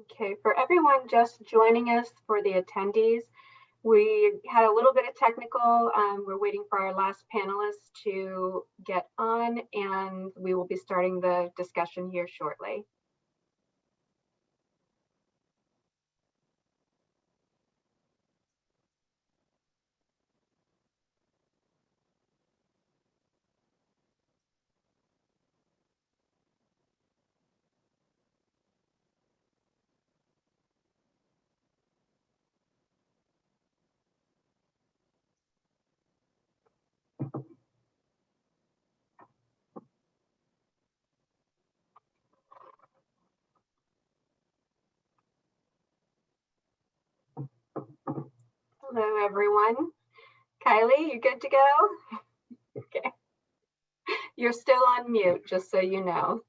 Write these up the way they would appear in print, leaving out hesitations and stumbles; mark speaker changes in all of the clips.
Speaker 1: Okay, for everyone just joining us, for the attendees, we had a little bit of technical. We're waiting for our last panelist to get on, and we will be starting the discussion here shortly. Hello, everyone. Kylie, you good to go? Okay. You're still on mute, just so you know.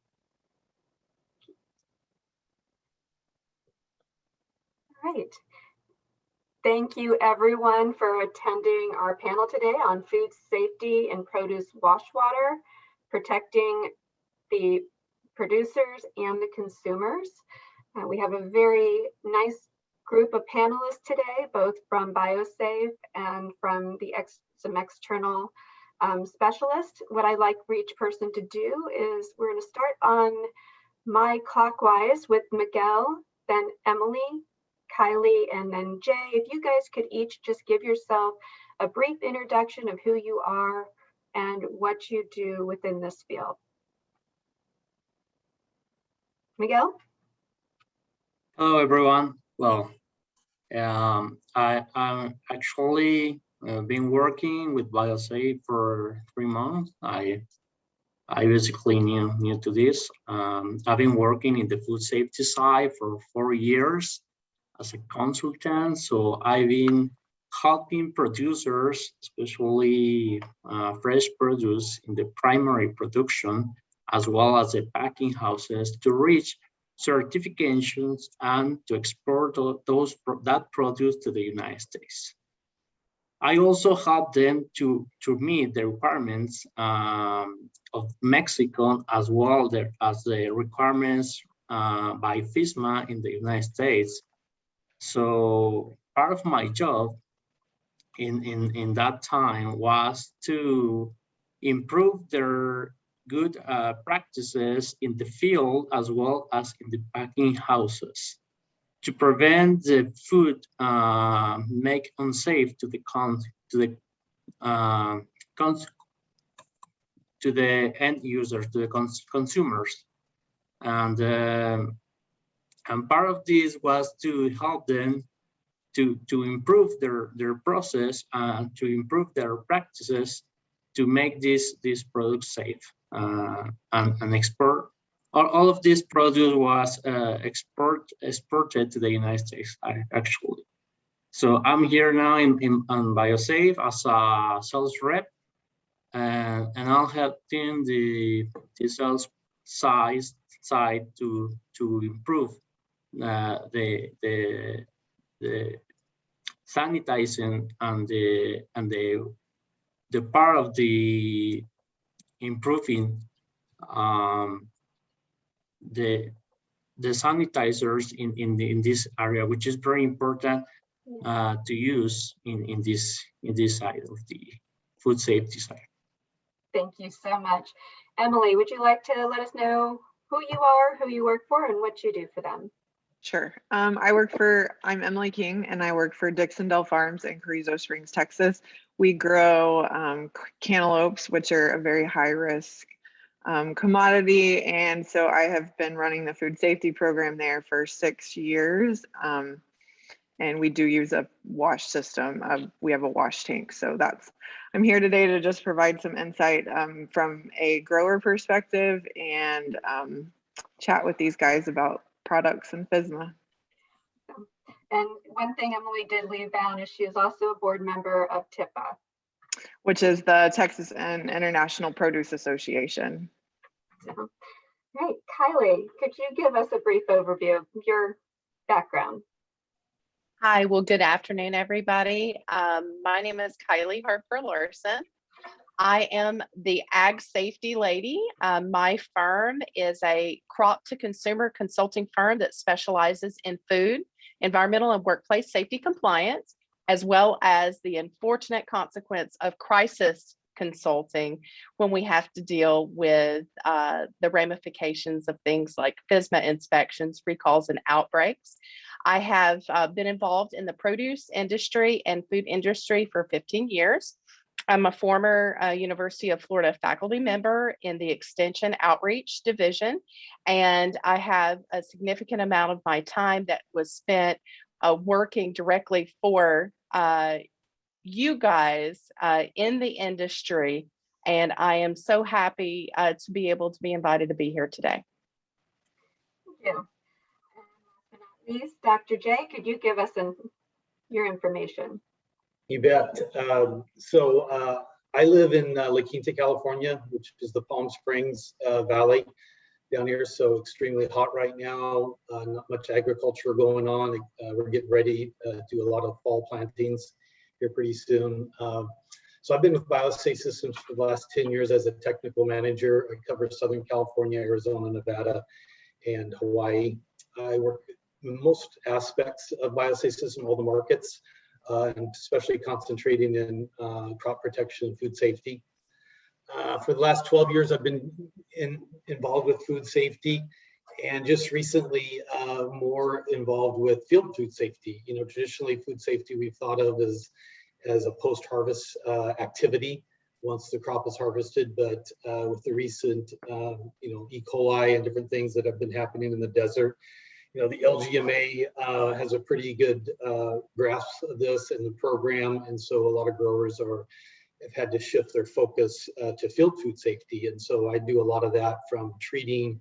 Speaker 1: All right. Thank you, everyone, for attending our panel today on food safety and produce wash water, protecting the producers and the consumers. We have a very nice group of panelists today, both from BioSafe and from some external specialists. What I'd like for each person to do is we're going to start on my clockwise with Miguel, then Emily, Kylie, and then Jay. If you guys could each just give yourself a brief introduction of who you are and what you do within this field. Miguel?
Speaker 2: Hello, everyone. Well, I'm actually been working with BioSafe for 3 months. I basically new to this. I've been working in the food safety side for 4 years as a consultant. So I've been helping producers, especially fresh produce in the primary production, as well as the packing houses, to reach certifications and to export that produce to the United States. I also help them to meet the requirements of Mexico, as well as the requirements by FSMA in the United States. So part of my job in that time was to improve their good practices in the field, as well as in the packing houses, to prevent the food make unsafe to the end users, to the consumers. And part of this was to help them to improve their process and to improve their practices to make these products safe and export. All of this produce was exported to the United States, actually. So I'm here now on BioSafe as a sales rep, and I'll help the sales side to improve the sanitizing and the part of the improving the sanitizers in this area, which is very important to use in this side of the food safety side.
Speaker 1: Thank you so much. Emily, would you like to let us know who you are, who you work for, and what you do for them?
Speaker 3: Sure. I'm Emily King, and I work for Dixondale Farms in Carrizo Springs, Texas. We grow cantaloupes, which are a very high risk commodity. And so I have been running the food safety program there for 6 years. And we do use a wash system. We have a wash tank. So I'm here today to just provide some insight from a grower perspective and chat with these guys about products and FSMA.
Speaker 1: And one thing Emily did leave out is she is also a board member of TIPA,
Speaker 3: which is the Texas and International Produce Association.
Speaker 1: So, great. Kylie, could you give us a brief overview of your background?
Speaker 4: Hi, well, good afternoon, everybody. My name is Kylie Harper-Larsen. I am the ag safety lady. My firm is a crop to consumer consulting firm that specializes in food, environmental, and workplace safety compliance, as well as the unfortunate consequence of crisis consulting when we have to deal with the ramifications of things like FSMA inspections, recalls, and outbreaks. I have been involved in the produce industry and food industry for 15 years. I'm a former University of Florida faculty member in the Extension Outreach Division, and I have a significant amount of my time that was spent working directly for you guys in the industry, and I am so happy to be able to be invited to be here today.
Speaker 1: Thank you. And last but not least, Dr. J, could you give us your information?
Speaker 5: You bet. I live in La Quinta, California, which is the Palm Springs Valley down here. So extremely hot right now, not much agriculture going on. We're getting ready to do a lot of fall plantings here pretty soon. So I've been with BioSafe Systems for the last 10 years as a technical manager. I cover Southern California, Arizona, Nevada, and Hawaii. I work in most aspects of BioSafe System, all the markets, and especially concentrating in crop protection and food safety. For the last 12 years, I've been involved with food safety, and just recently more involved with field food safety. You know, traditionally food safety we've thought of as a post-harvest activity once the crop is harvested, but with the recent E. coli and different things that have been happening in the desert, the LGMA has a pretty good grasp of this in the program, and so a lot of growers have had to shift their focus to field food safety. And so I do a lot of that, from treating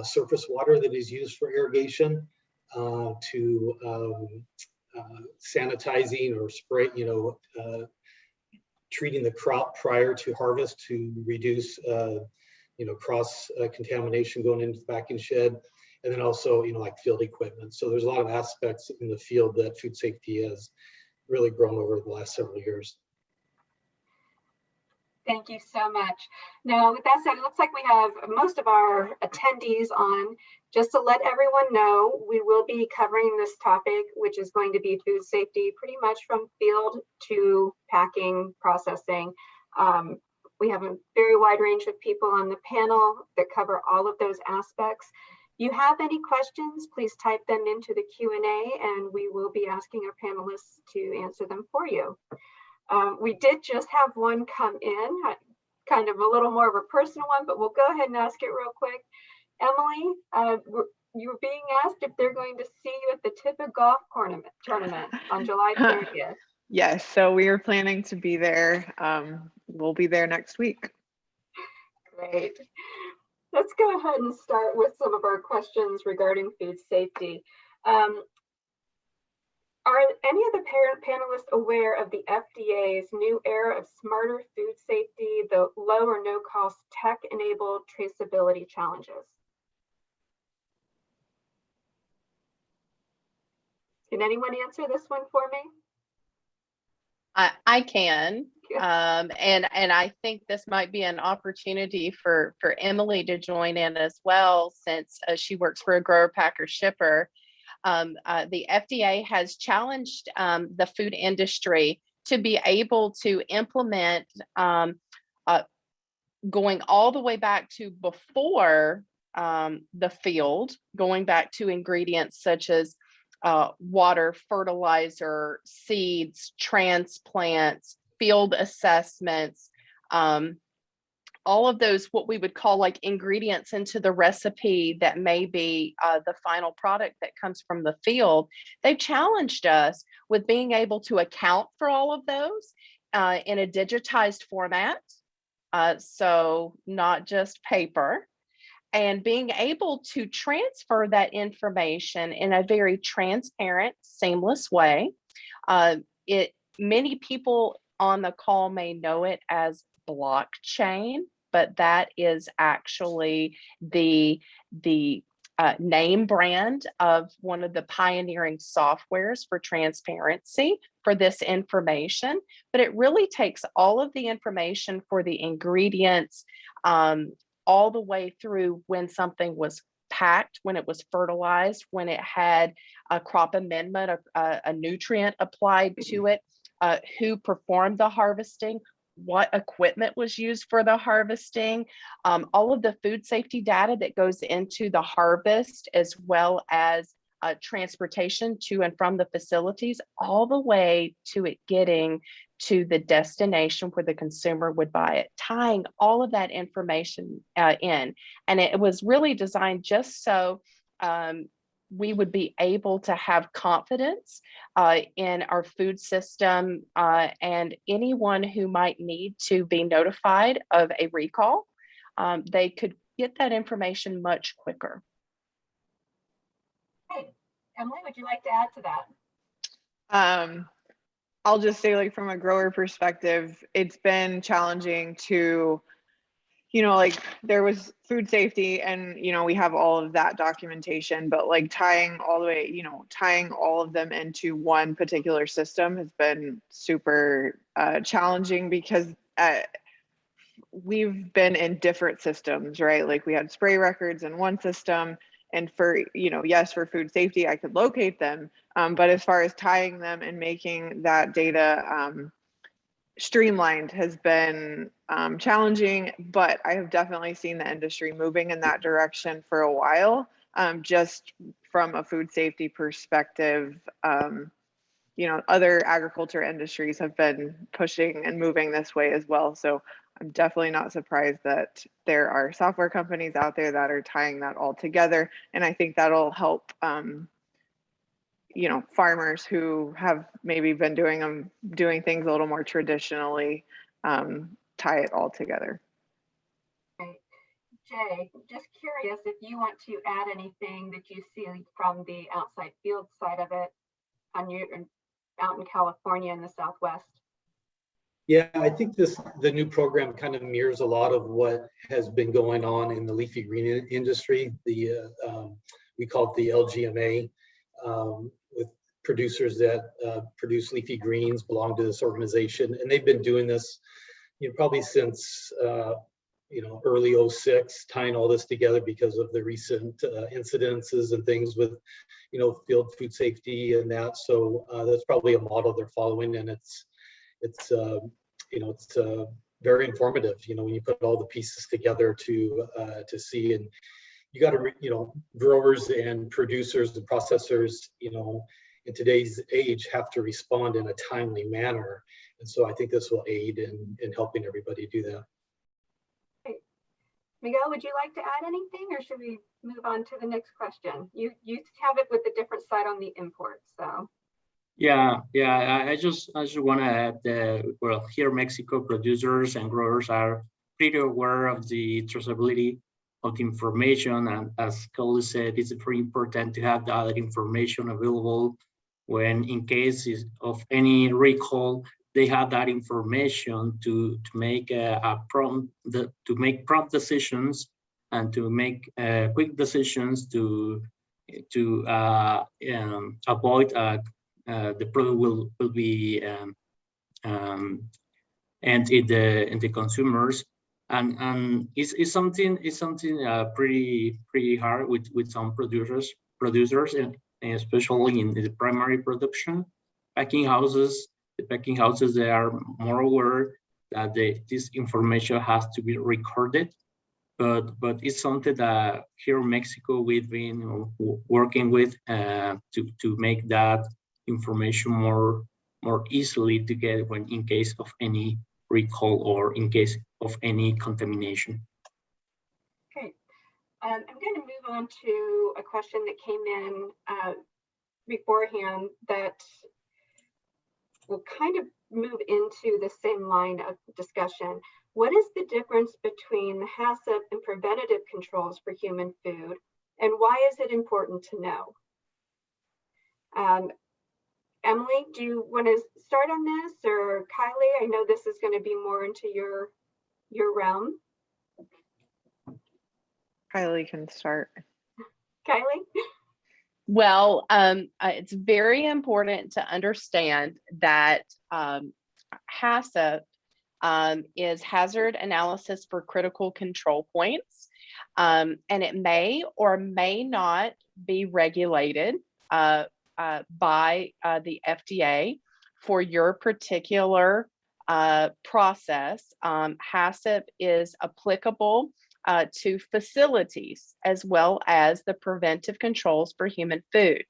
Speaker 5: surface water that is used for irrigation to sanitizing or spray, treating the crop prior to harvest to reduce cross contamination going into the packing shed. And then also, like field equipment. So there's a lot of aspects in the field that food safety has really grown over the last several years.
Speaker 1: Thank you so much. Now, with that said, it looks like we have most of our attendees on. Just to let everyone know, we will be covering this topic, which is going to be food safety, pretty much from field to packing, processing. We have a very wide range of people on the panel that cover all of those aspects. If you have any questions, please type them into the Q&A, and we will be asking our panelists to answer them for you. We did just have one come in, kind of a little more of a personal one, but we'll go ahead and ask it real quick. Emily, you were being asked if they're going to see you at the TIPA golf tournament on July 30th.
Speaker 3: Yes, so we are planning to be there. We'll be there next week. Great.
Speaker 1: Let's go ahead and start with some of our questions regarding food safety. Are any of the panelists aware of the FDA's new era of smarter food safety, the low or no cost tech-enabled traceability challenges? Can anyone answer this one for me?
Speaker 4: I can, and I think this might be an opportunity for Emily to join in as well, since she works for a grower, packer, shipper. The FDA has challenged the food industry to be able to implement, going all the way back to before the field, going back to ingredients such as water, fertilizer, seeds, transplants, field assessments, all of those, what we would call like ingredients into the recipe that may be the final product that comes from the field. They've challenged us with being able to account for all of those in a digitized format. So not just paper, and being able to transfer that information in a very transparent, seamless way. Many people on the call may know it as blockchain, but that is actually the name brand of one of the pioneering softwares for transparency for this information, but it really takes all of the information for the ingredients all the way through when something was packed, when it was fertilized, when it had a crop amendment, a nutrient applied to it, who performed the harvesting, what equipment was used for the harvesting, all of the food safety data that goes into the harvest, as well as transportation to and from the facilities, all the way to it getting to the destination where the consumer would buy it, tying all of that information in. And it was really designed just so we would be able to have confidence in our food system, and anyone who might need to be notified of a recall, they could get that information much quicker.
Speaker 1: Hey, Emily, would you like to add to that?
Speaker 3: I'll just say, like, from a grower perspective, it's been challenging to, you know, like, there was food safety and, you know, we have all of that documentation, but like tying all the way, you know, tying all of them into one particular system has been super challenging, because we've been in different systems, right? Like, we had spray records in one system, and for, you know, yes, for food safety, I could locate them. But as far as tying them and making that data streamlined has been challenging, but I have definitely seen the industry moving in that direction for a while. Just from a food safety perspective, you know, other agriculture industries have been pushing and moving this way as well. So I'm definitely not surprised that there are software companies out there that are tying that all together. And I think that'll help, you know, farmers who have maybe been doing things a little more traditionally, tie it all together.
Speaker 1: Great. Jay, just curious if you want to add anything that you see from the outside field side of it on your out in California in the Southwest.
Speaker 5: Yeah, I think the new program kind of mirrors a lot of what has been going on in the leafy green industry. We call it the LGMA, with producers that produce leafy greens belong to this organization, and they've been doing this, you know, probably since you know, early '06, tying all this together because of the recent incidences and things with, you know, field food safety and that. So that's probably a model they're following, and it's you know, it's very informative, you know, when you put all the pieces together to see. And you got to, you know, growers and producers and processors, you know, in today's age have to respond in a timely manner. And so I think this will aid in helping everybody do that.
Speaker 1: Great. Miguel, would you like to add anything, or should we move on to the next question? You have it with a different side on the imports, so.
Speaker 2: Yeah. I just want to add that, well, here Mexico producers and growers are pretty aware of the traceability of the information, and as Kylie said, it's very important to have that information available when, in case of any recall, they have that information to make prompt decisions and to make quick decisions to avoid the product will be and in the consumers, and it's something pretty hard with some producers and especially in the primary production packing houses. The packing houses, they are more aware that this information has to be recorded, but it's something that here in Mexico we've been working with to make that information more easily to get when in case of any recall or in case of any contamination.
Speaker 1: Okay, I'm going to move on to a question that came in beforehand that will kind of move into the same line of discussion. What is the difference between the Hassip and preventative controls for human food, and why is it important to know? Emily, do you want to start on this, or Kylie? I know this is going to be more into your realm.
Speaker 3: Kylie can start.
Speaker 1: Kylie?
Speaker 4: Well, it's very important to understand that Hassip is hazard analysis for critical control points, and it may or may not be regulated by the FDA for your particular process. Hassip is applicable to facilities as well as the preventive controls for human food.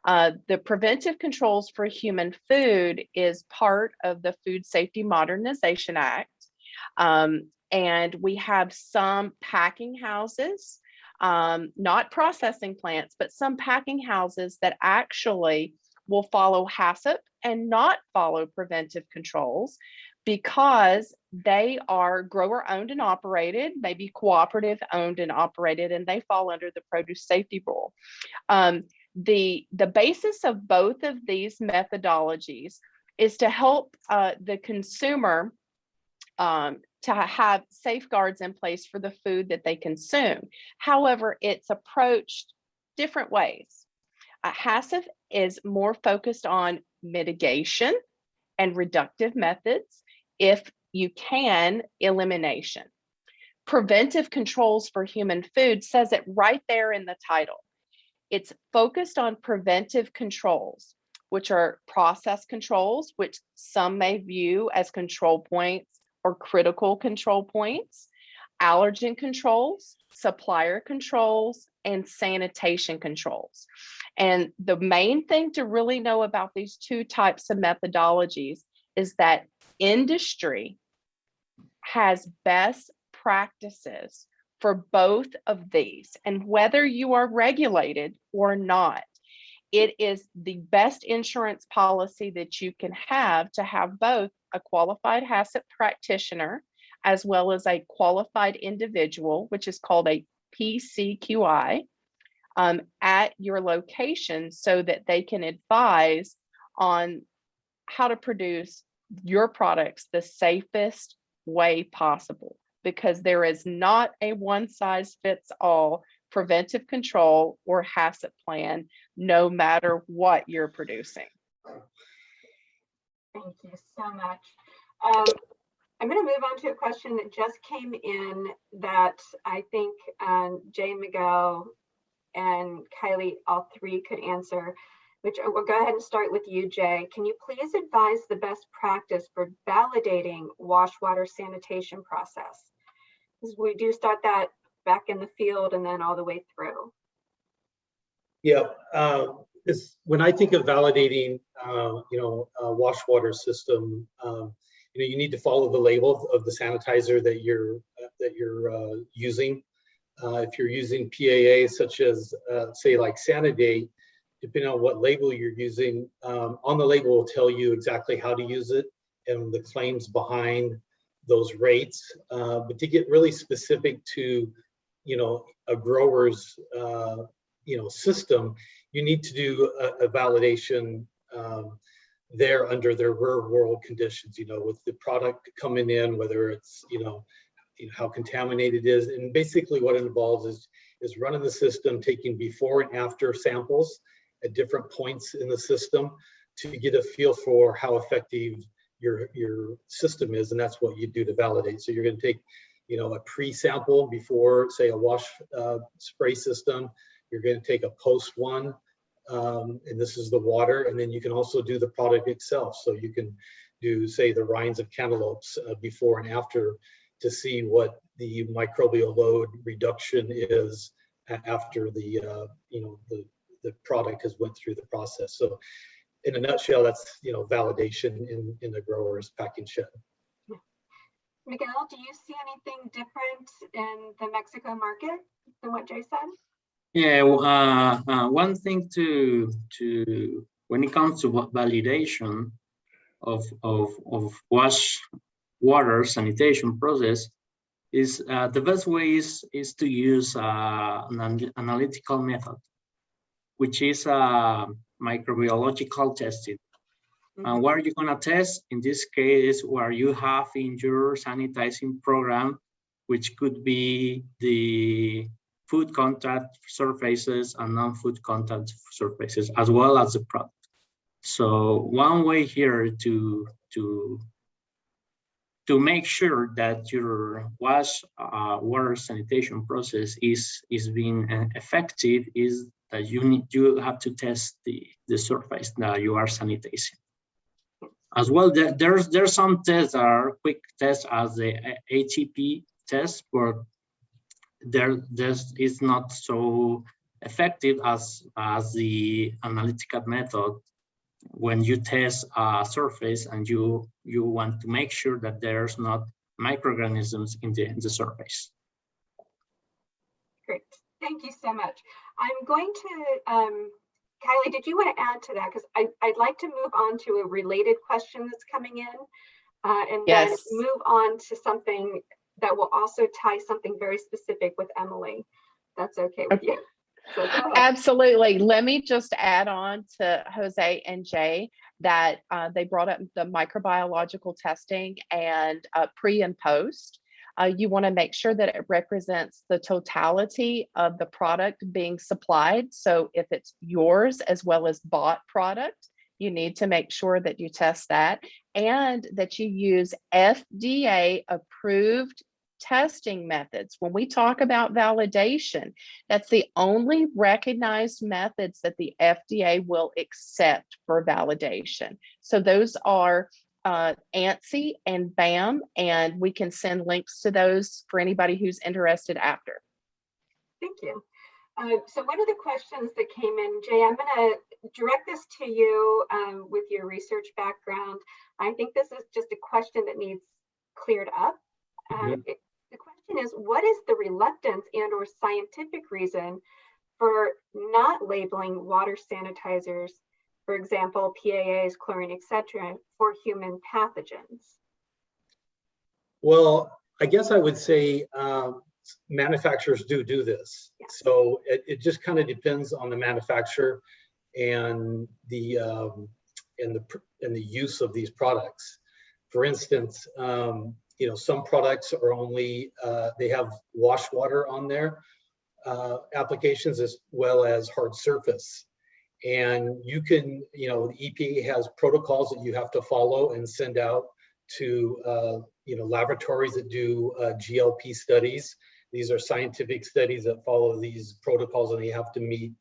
Speaker 4: The preventive controls for human food is part of the Food Safety Modernization Act. And we have some packing houses, not processing plants, but some packing houses that actually will follow Hassip and not follow preventive controls because they are grower owned and operated, maybe cooperative owned and operated, and they fall under the produce safety rule. The basis of both of these methodologies is to help the consumer to have safeguards in place for the food that they consume. However, it's approached different ways. Hassip is more focused on mitigation and reductive methods, if you can, elimination. Preventive controls for human food says it right there in the title. It's focused on preventive controls, which are process controls, which some may view as control points or critical control points, allergen controls, supplier controls, and sanitation controls. And the main thing to really know about these two types of methodologies is that industry has best practices for both of these. And whether you are regulated or not, it is the best insurance policy that you can have to have both a qualified Hassip practitioner as well as a qualified individual, which is called a PCQI, at your location so that they can advise on how to produce your products the safest way possible, because there is not a one-size-fits-all preventive control or Hassip plan, no matter what you're producing.
Speaker 1: Thank you so much. I'm going to move on to a question that just came in that I think Jay, Miguel, and Kylie, all three could answer, which we'll go ahead and start with you, Jay. Can you please advise the best practice for validating wash water sanitation process? Because we do start that back in the field and then all the way through.
Speaker 5: Yeah, when I think of validating, a wash water system, you need to follow the label of the sanitizer that you're using. If you're using PAA, such as say like Sanidate, depending on what label you're using, on the label will tell you exactly how to use it and the claims behind those rates. But to get really specific to, a grower's, system, you need to do a validation there under their real world conditions, with the product coming in, whether it's, how contaminated it is. And basically what it involves is running the system, taking before and after samples at different points in the system to get a feel for how effective your system is. And that's what you do to validate. So you're going to take, a pre-sample before, say, a wash spray system. You're going to take a post one, and this is the water. And then you can also do the product itself. So you can do, say, the rinds of cantaloupes before and after to see what the microbial load reduction is after the product has went through the process. So in a nutshell, that's, validation in the grower's packing shed.
Speaker 1: Miguel, do you see anything different in the Mexico market than what Jay said?
Speaker 2: Yeah, one thing to when it comes to validation of wash water sanitation process is the best way is to use an analytical method, which is microbiological testing. And what are you going to test? In this case, where you have in your sanitizing program, which could be the food contact surfaces and non-food contact surfaces, as well as the product. So one way here to make sure that your water sanitation process is being effective is that you have to test the surface that you are sanitizing. As well, there's some tests that are quick tests as the ATP test, but this is not so effective as the analytical method when you test a surface and you want to make sure that there's not microorganisms in the surface.
Speaker 1: Great, thank you so much. I'm going to, Kylie, did you want to add to that? Because I'd like to move on to a related question that's coming in, and then move on to something that will also tie something very specific with Emily. That's okay with you? So go ahead.
Speaker 4: Absolutely. Let me just add on to Jose and Jay that they brought up the microbiological testing and pre and post. You want to make sure that it represents the totality of the product being supplied. So if it's yours as well as bought product, you need to make sure that you test that and that you use FDA approved testing methods. When we talk about validation, that's the only recognized methods that the FDA will accept for validation. So those are ANSI and BAM, and we can send links to those for anybody who's interested after.
Speaker 1: Thank you. So one of the questions that came in, Jay, I'm going to direct this to you with your research background. I think this is just a question that needs cleared up. The question is, what is the reluctance and or scientific reason for not labeling water sanitizers, for example, PAAs, chlorine, etc., for human pathogens?
Speaker 5: Well, I guess I would say manufacturers do this. Yeah. So it just kind of depends on the manufacturer and the use of these products. For instance, you know, some products are only, they have wash water on their applications as well as hard surface. And you can, you know, the EPA has protocols that you have to follow and send out to, you know, laboratories that do GLP studies. These are scientific studies that follow these protocols, and they have to meet,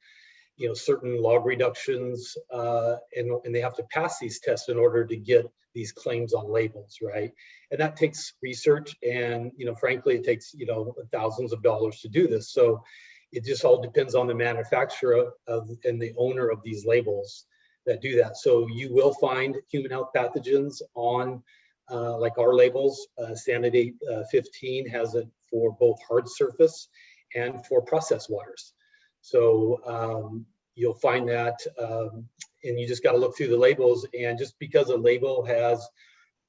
Speaker 5: you know, certain log reductions, and they have to pass these tests in order to get these claims on labels, right? And that takes research, and, you know, frankly, it takes, you know, thousands of dollars to do this. So it just all depends on the manufacturer and the owner of these labels that do that. So you will find human health pathogens on like our labels. Sanitate 15 has it for both hard surface and for processed waters. So you'll find that, and you just got to look through the labels. And just because a label has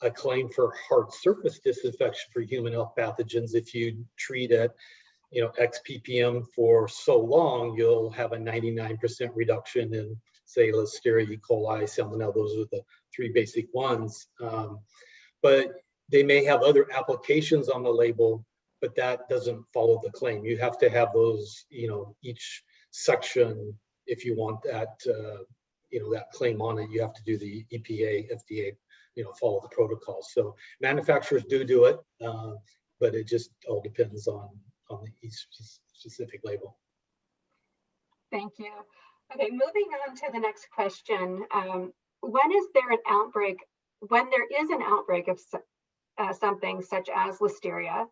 Speaker 5: a claim for hard surface disinfection for human health pathogens, if you treat it, you know, X ppm for so long, you'll have a 99% reduction in, say, Listeria, E. coli, Salmonella. Those are the three basic ones. But they may have other applications on the label, but that doesn't follow the claim. You have to have those, you know, each section, if you want that, you know, that claim on it, you have to do the EPA, FDA, you know, follow the protocol. So manufacturers do it, but it just all depends on each specific label.
Speaker 1: Thank you. Okay, moving on to the next question. When is there an outbreak? When there is an outbreak of something such as Listeria,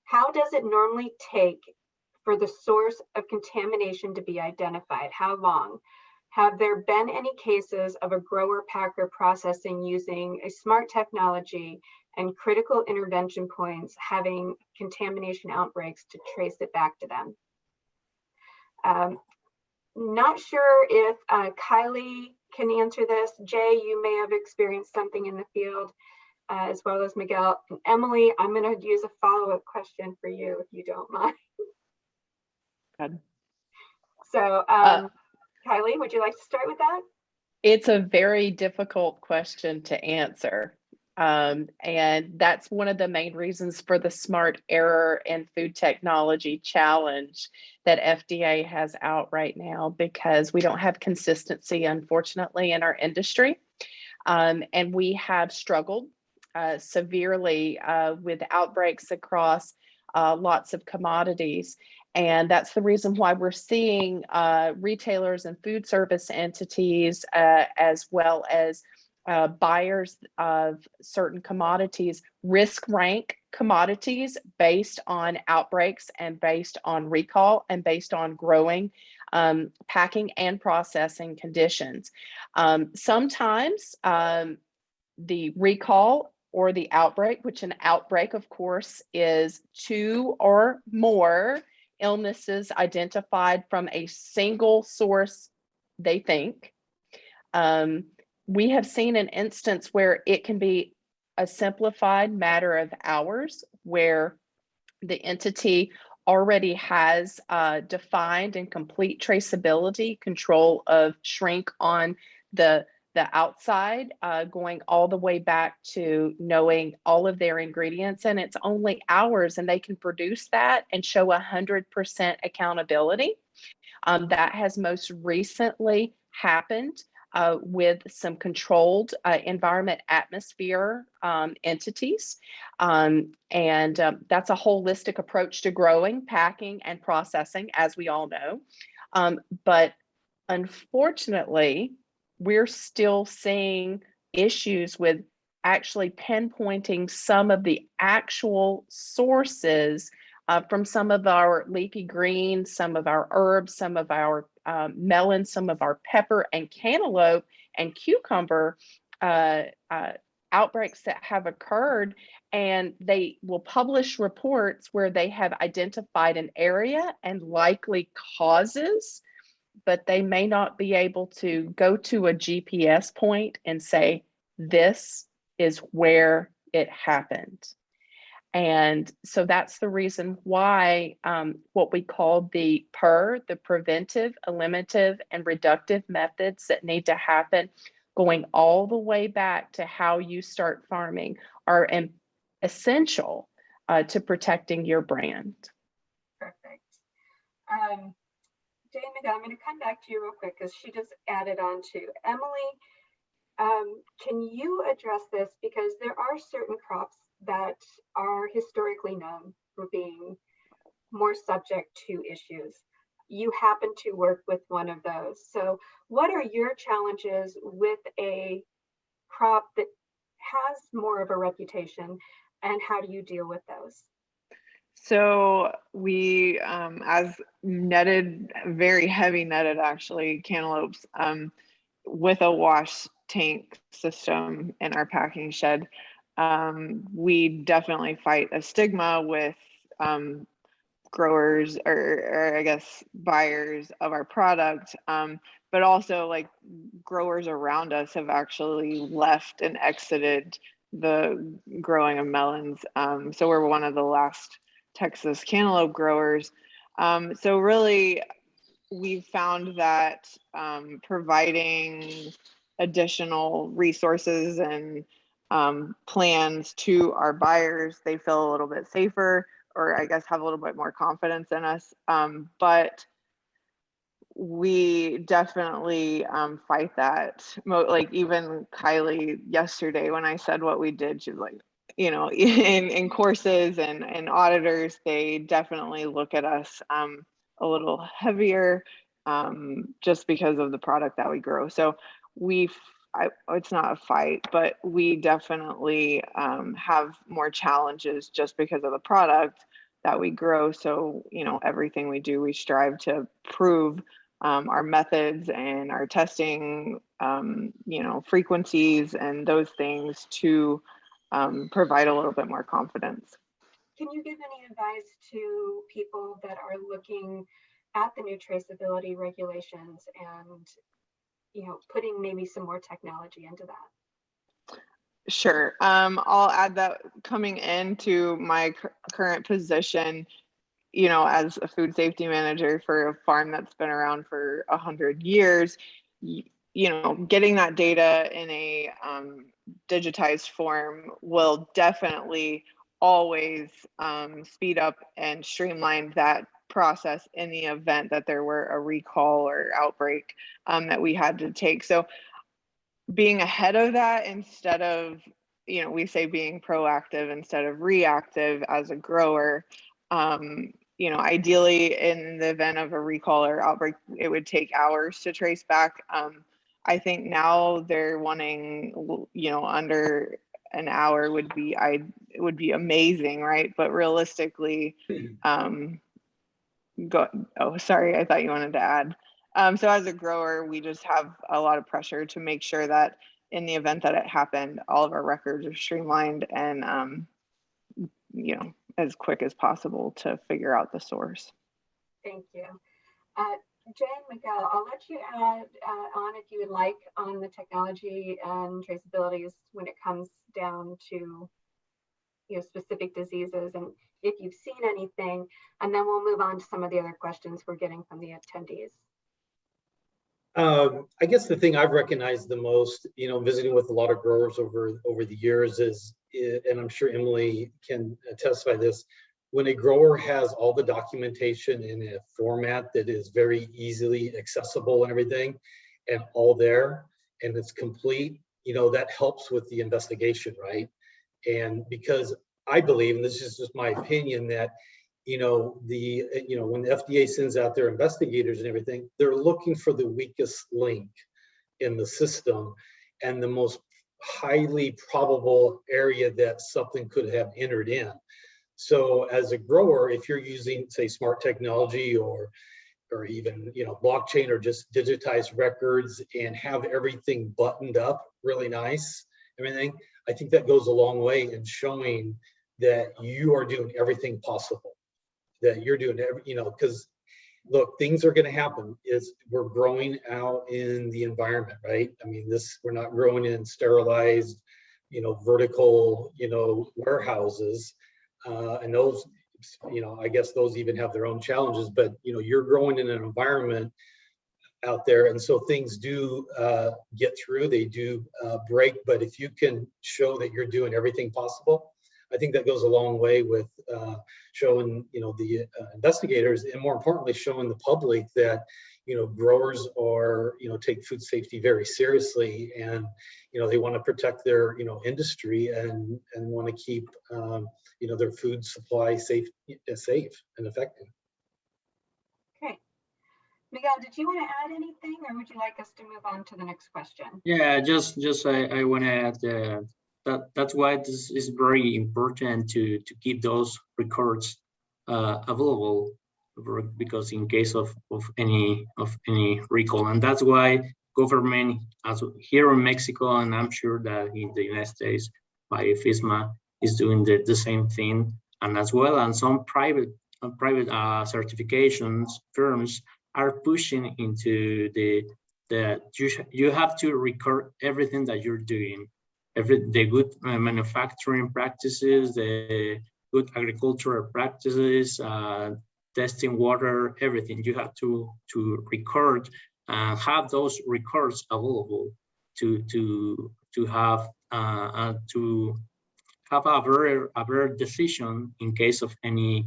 Speaker 1: how does it normally take for the source of contamination to be identified? How long? Have there been any cases of a grower packer processing using a smart technology and critical intervention points having contamination outbreaks to trace it back to them? Not sure if Kylie can answer this. Jay, you may have experienced something in the field, as well as Miguel. And Emily, I'm going to use a follow-up question for you, if you don't mind.
Speaker 4: Good.
Speaker 1: So, Kylie, would you like to start with that?
Speaker 4: It's a very difficult question to answer. And that's one of the main reasons for the Smart Error in Food Technology Challenge that FDA has out right now, because we don't have consistency, unfortunately, in our industry. And we have struggled severely with outbreaks across lots of commodities. And that's the reason why we're seeing retailers and food service entities, as well as buyers of certain commodities, risk rank commodities based on outbreaks and based on recall and based on growing, packing and processing conditions. Sometimes the recall or the outbreak, which an outbreak, of course, is 2 or more illnesses identified from a single source, they think. We have seen an instance where it can be a simplified matter of hours, where the entity already has defined and complete traceability control of shrink on the outside, going all the way back to knowing all of their ingredients, and it's only hours, and they can produce that and show 100% accountability. That has most recently happened with some controlled environment atmosphere entities. And that's a holistic approach to growing, packing, and processing, as we all know. But unfortunately, we're still seeing issues with actually pinpointing some of the actual sources from some of our leafy greens, some of our herbs, some of our melons, some of our pepper and cantaloupe and cucumber outbreaks that have occurred. And they will publish reports where they have identified an area and likely causes, but they may not be able to go to a GPS point and say, this is where it happened. And so that's the reason why what we call the preventive, eliminative, and reductive methods that need to happen, going all the way back to how you start farming, are essential to protecting your brand.
Speaker 1: Perfect. Jay and Miguel, I'm going to come back to you real quick because she just added on to Emily. Can you address this? Because there are certain crops that are historically known for being more subject to issues. You happen to work with one of those. So what are your challenges with a crop that has more of a reputation, and how do you deal with those?
Speaker 3: So we, as netted, very heavy netted actually, cantaloupes, with a wash tank system in our packing shed, we definitely fight a stigma with growers or I guess buyers of our product, but also like growers around us have actually left and exited the growing of melons. So we're one of the last Texas cantaloupe growers. So really, we've found that providing additional resources and plans to our buyers, they feel a little bit safer, or I guess have a little bit more confidence in us. But we definitely fight that. Like even Kylie yesterday, when I said what we did, she was like, you know, in courses and auditors, they definitely look at us a little heavier just because of the product that we grow. So it's not a fight, but we definitely have more challenges just because of the product that we grow. So, you know, everything we do, we strive to prove our methods and our testing, you know, frequencies and those things to provide a little bit more confidence.
Speaker 1: Can you give any advice to people that are looking at the new traceability regulations and, you know, putting maybe some more technology into that?
Speaker 3: Sure. I'll add that coming into my current position, you know, as a food safety manager for a farm that's been around for 100 years, you getting that data in a digitized form will definitely always speed up and streamline that process in the event that there were a recall or outbreak that we had to take. So being ahead of that instead of, we say being proactive instead of reactive as a grower, ideally in the event of a recall or outbreak, it would take hours to trace back. I think now they're wanting, under an hour would be amazing, right? But realistically, oh, sorry, I thought you wanted to add. So as a grower, we just have a lot of pressure to make sure that in the event that it happened, all of our records are streamlined and, as quick as possible to figure out the source.
Speaker 1: Thank you. Jay and Miguel, I'll let you add on if you would like on the technology and traceabilities when it comes down to specific diseases and if you've seen anything, and then we'll move on to some of the other questions we're getting from the attendees.
Speaker 5: I guess the thing I've recognized the most, visiting with a lot of growers over the years is, and I'm sure Emily can attest by this, when a grower has all the documentation in a format that is very easily accessible and everything, and all there, and it's complete, that helps with the investigation, right? And because I believe, and this is just my opinion, that when the FDA sends out their investigators and everything, they're looking for the weakest link in the system and the most highly probable area that something could have entered in. So as a grower, if you're using, say, smart technology or even blockchain or just digitized records and have everything buttoned up really nice, everything, I think that goes a long way in showing that you are doing everything possible, that you're doing because look, things are going to happen. We're growing out in the environment, right? I mean, we're not growing in sterilized, vertical, warehouses, and those, I guess those even have their own challenges. But you're growing in an environment out there, and so things do get through. They do break. But if you can show that you're doing everything possible, I think that goes a long way with showing, the investigators, and more importantly, showing the public that, growers are, take food safety very seriously, and, they want to protect their, industry and want to keep, their food supply safe and effective.
Speaker 1: Okay. Miguel, did you want to add anything, or would you like us to move on to the next question?
Speaker 2: Yeah, just I want to add that's why this is very important to keep those records available, because in case of any recall, and that's why government, as here in Mexico, and I'm sure that in the United States, by FSMA is doing the same thing, and as well, and some private certifications firms are pushing into the you have to record everything that you're doing. The good manufacturing practices, the good agricultural practices, testing water, everything. You have to record and have those records available to have a better decision in case of any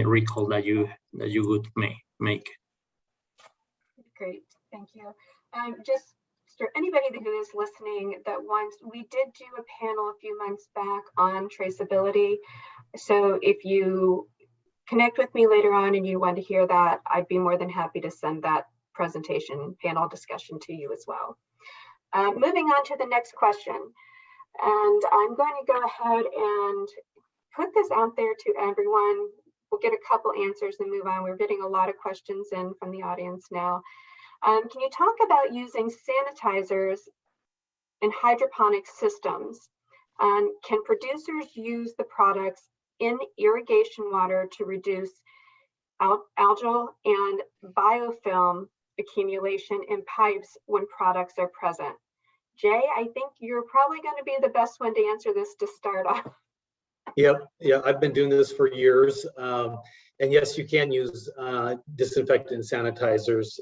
Speaker 2: recall that you would make.
Speaker 1: Great, thank you. Just for anybody who is listening that wants, we did do a panel a few months back on traceability. So if you connect with me later on and you want to hear that, I'd be more than happy to send that presentation panel discussion to you as well. Moving on to the next question. And I'm going to go ahead and put this out there to everyone. We'll get a couple answers and move on. We're getting a lot of questions in from the audience now. Can you talk about using sanitizers in hydroponic systems? Can producers use the products in irrigation water to reduce algal and biofilm accumulation in pipes when products are present? Jay, I think you're probably going to be the best one to answer this to start off.
Speaker 5: Yep, yeah, I've been doing this for years. And yes, you can use disinfectant sanitizers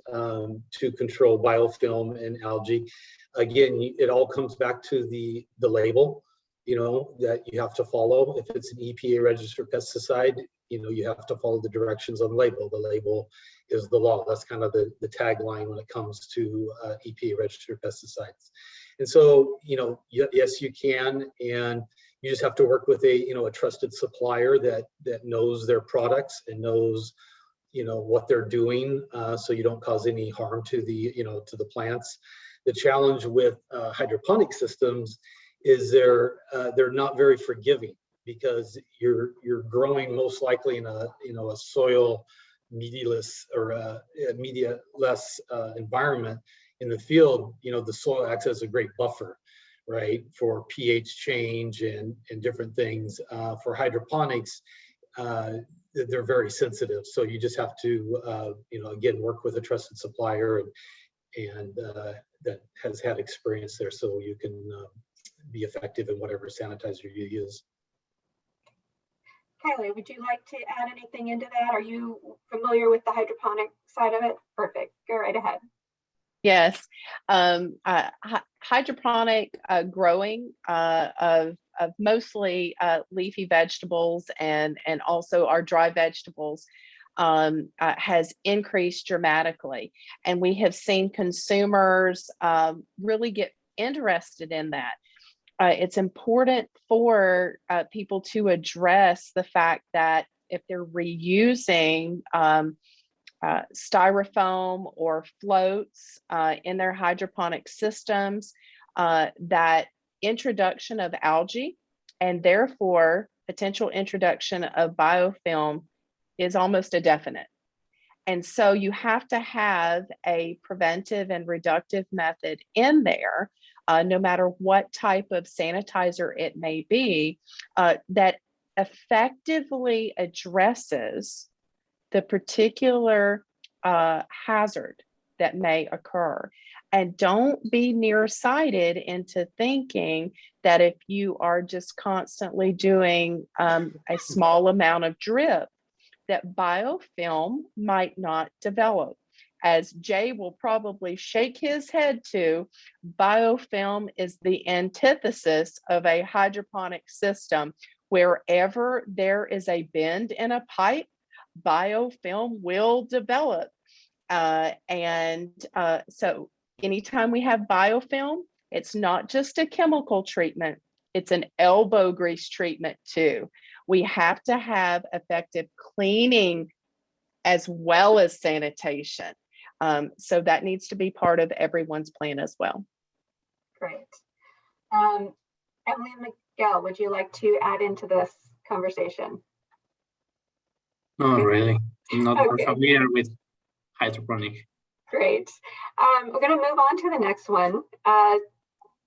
Speaker 5: to control biofilm and algae. Again, it all comes back to the label, that you have to follow. If it's an EPA registered pesticide, you have to follow the directions on the label. The label is the law. That's kind of the tagline when it comes to EPA registered pesticides. And so, yes, you can, and you just have to work with a trusted supplier that knows their products and knows, what they're doing, so you don't cause any harm to the plants. The challenge with hydroponic systems is they're not very forgiving, because you're growing most likely in a soil medialess or a media-less environment. In the field, the soil acts as a great buffer, right, for pH change and different things. For hydroponics, they're very sensitive, so you just have to again, work with a trusted supplier and that has had experience there, so you can be effective in whatever sanitizer you use.
Speaker 1: Kylie, would you like to add anything into that? Are you familiar with the hydroponic side of it? Perfect. Go right ahead.
Speaker 4: Yes, hydroponic growing of mostly leafy vegetables and also our dry vegetables has increased dramatically, and we have seen consumers really get interested in that. It's important for people to address the fact that if they're reusing styrofoam or floats in their hydroponic systems, that introduction of algae and therefore potential introduction of biofilm is almost a definite. And so you have to have a preventive and reductive method in there, no matter what type of sanitizer it may be, that effectively addresses the particular hazard that may occur. And don't be nearsighted into thinking that if you are just constantly doing a small amount of drip, that biofilm might not develop. As Jay will probably shake his head to, biofilm is the antithesis of a hydroponic system. Wherever there is a bend in a pipe, biofilm will develop. So anytime we have biofilm, it's not just a chemical treatment, it's an elbow grease treatment too. We have to have effective cleaning as well as sanitation. So that needs to be part of everyone's plan as well.
Speaker 1: Great. Emily and Miguel, would you like to add into this conversation?
Speaker 2: Not really. I'm not
Speaker 1: Okay.
Speaker 2: familiar with hydroponic.
Speaker 1: Great. We're going to move on to the next one.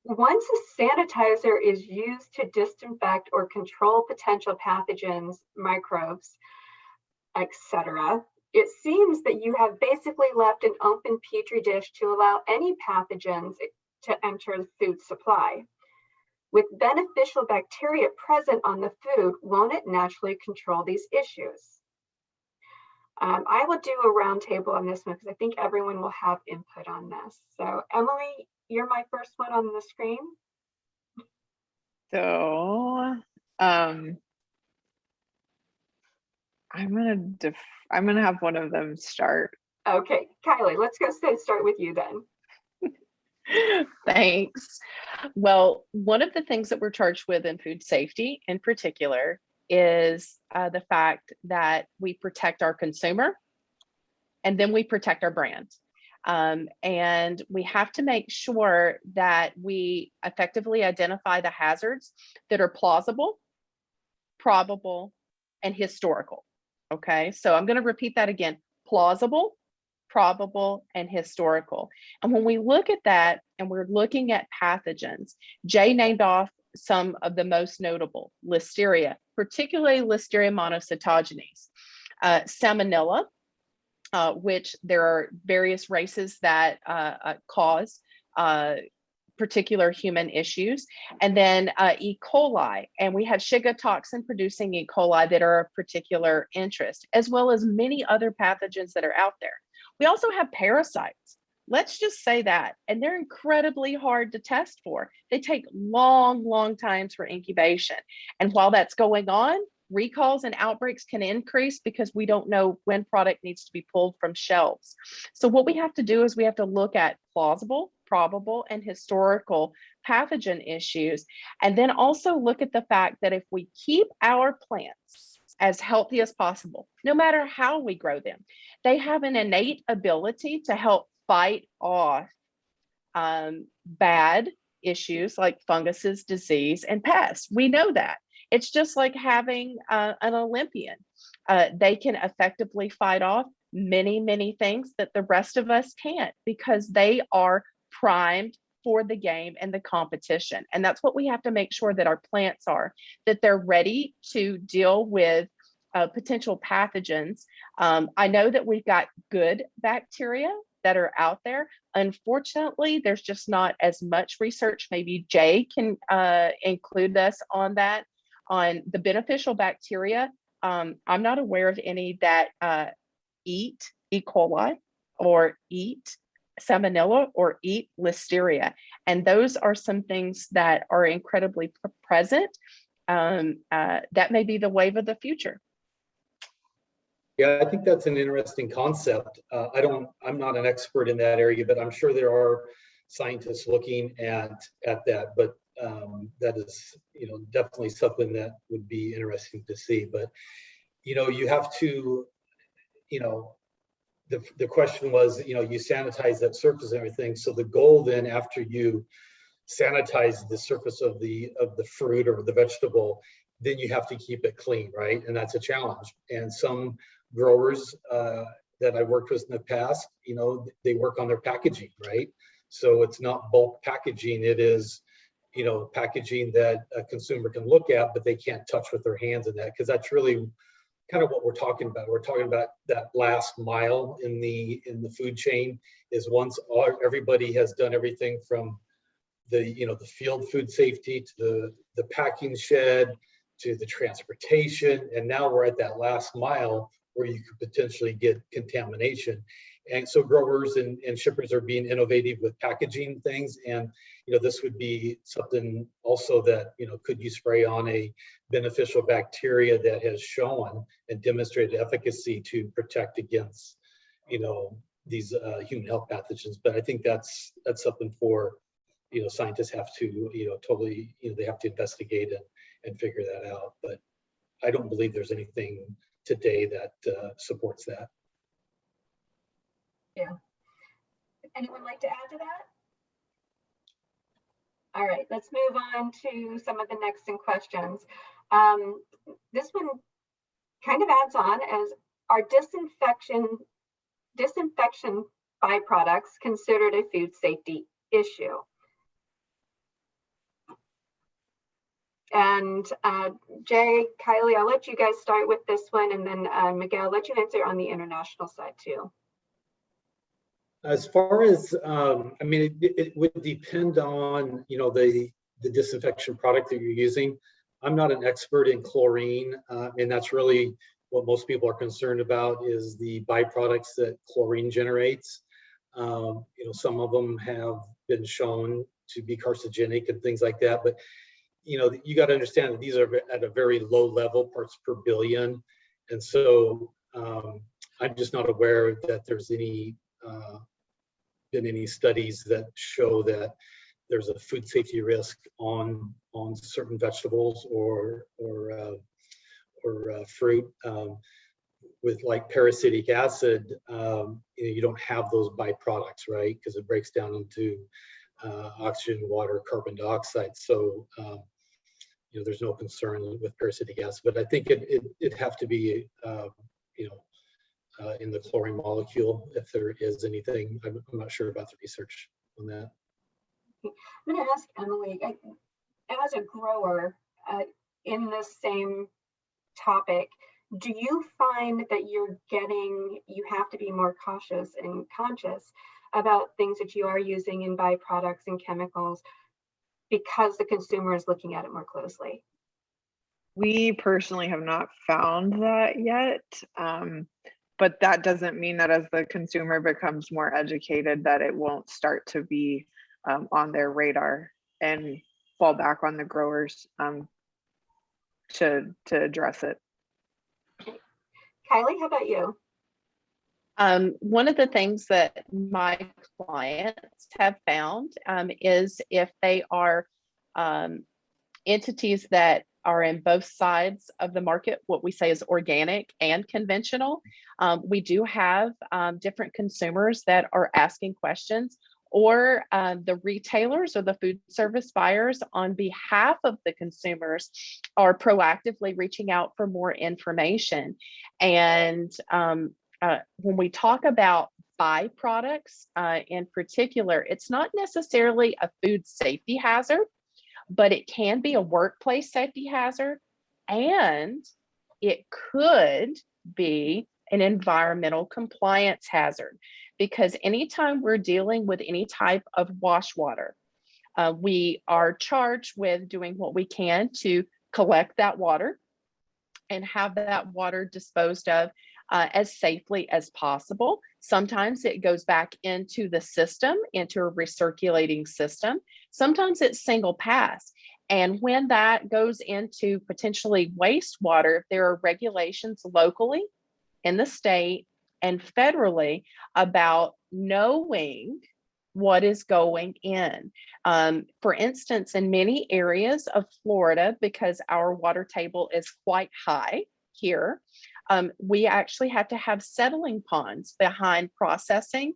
Speaker 1: Once a sanitizer is used to disinfect or control potential pathogens, microbes, etc., it seems that you have basically left an open petri dish to allow any pathogens to enter the food supply. With beneficial bacteria present on the food, won't it naturally control these issues? I will do a roundtable on this one because I think everyone will have input on this. So Emily, you're my first one on the screen.
Speaker 3: So I'm gonna have one of them start.
Speaker 1: Okay, Kylie, let's start with you then.
Speaker 4: Thanks. Well, one of the things that we're charged with in food safety in particular is the fact that we protect our consumer and then we protect our brand. And we have to make sure that we effectively identify the hazards that are plausible, probable, and historical. Okay, so I'm going to repeat that again: plausible, probable, and historical. And when we look at that and we're looking at pathogens, Jay named off some of the most notable: Listeria, particularly Listeria monocytogenes, Salmonella, which there are various races that cause particular human issues. And then E. coli, and we have Shiga toxin producing E. coli that are of particular interest, as well as many other pathogens that are out there. We also have parasites. Let's just say that, and they're incredibly hard to test for. They take long times for incubation. And while that's going on, recalls and outbreaks can increase because we don't know when product needs to be pulled from shelves. So what we have to do is we have to look at plausible, probable, and historical pathogen issues, and then also look at the fact that if we keep our plants as healthy as possible, no matter how we grow them, they have an innate ability to help fight off bad issues like funguses, disease, and pests. We know that. It's just like having an Olympian. They can effectively fight off many things that the rest of us can't, because they are primed for the game and the competition. And that's what we have to make sure that our plants are, that they're ready to deal with potential pathogens. I know that we've got good bacteria that are out there. Unfortunately, there's just not as much research. Maybe Jay can include us on that. On the beneficial bacteria, I'm not aware of any that eat E. coli or eat Salmonella or eat Listeria. And those are some things that are incredibly present. That may be the wave of the future.
Speaker 5: Yeah, I think that's an interesting concept. I'm not an expert in that area, but I'm sure there are scientists looking at that. But that is, definitely something that would be interesting to see. But, you have to, the question was, you sanitize that surface and everything. So the goal then, after you sanitize the surface of the fruit or the vegetable, then you have to keep it clean, right? And that's a challenge. And some growers that I worked with in the past, they work on their packaging, right? So it's not bulk packaging. It is, packaging that a consumer can look at, but they can't touch with their hands in that, because that's really kind of what we're talking about. We're talking about that last mile in the food chain, is once everybody has done everything from the field food safety to the packing shed to the transportation, and now we're at that last mile where you could potentially get contamination. And so growers and shippers are being innovative with packaging things. And, this would be something also that, could you spray on a beneficial bacteria that has shown and demonstrated efficacy to protect against, these human health pathogens. But I think that's something for, scientists have to, totally, they have to investigate and figure that out. But I don't believe there's anything today that supports that.
Speaker 1: Yeah. Anyone like to add to that? All right, let's move on to some of the next in questions. This one kind of adds on as, are disinfection byproducts considered a food safety issue? And Jay, Kylie, I'll let you guys start with this one, and then Miguel, I'll let you answer on the international side too.
Speaker 5: As far as, it would depend on, the disinfection product that you're using. I'm not an expert in chlorine, and that's really what most people are concerned about, is the byproducts that chlorine generates. Some of them have been shown to be carcinogenic and things like that, but you got to understand that these are at a very low level, parts per billion. And so I'm just not aware that there's been any studies that show that there's a food safety risk on certain vegetables or fruit. With like parasitic acid, you don't have those byproducts, right? Because it breaks down into oxygen, water, carbon dioxide. So there's no concern with parasitic acid, but I think it'd have to be in the chlorine molecule, if there is anything. I'm not sure about the research on that.
Speaker 1: I'm going to ask Emily, as a grower in this same topic, do you find that you have to be more cautious and conscious about things that you are using in byproducts and chemicals because the consumer is looking at it more closely?
Speaker 3: We personally have not found that yet, but that doesn't mean that as the consumer becomes more educated that it won't start to be on their radar and fall back on the growers to address it.
Speaker 1: Kylie, how about you?
Speaker 4: One of the things that my clients have found is if they are entities that are in both sides of the market, what we say is organic and conventional. We do have different consumers that are asking questions, or the retailers or the food service buyers on behalf of the consumers are proactively reaching out for more information. And when we talk about byproducts in particular, it's not necessarily a food safety hazard, but it can be a workplace safety hazard, and it could be an environmental compliance hazard, because anytime we're dealing with any type of wash water, we are charged with doing what we can to collect that water and have that water disposed of as safely as possible. Sometimes it goes back into the system, into a recirculating system. Sometimes it's single pass. And when that goes into potentially wastewater, there are regulations locally in the state and federally about knowing what is going in. For instance, in many areas of Florida, because our water table is quite high here, we actually have to have settling ponds behind processing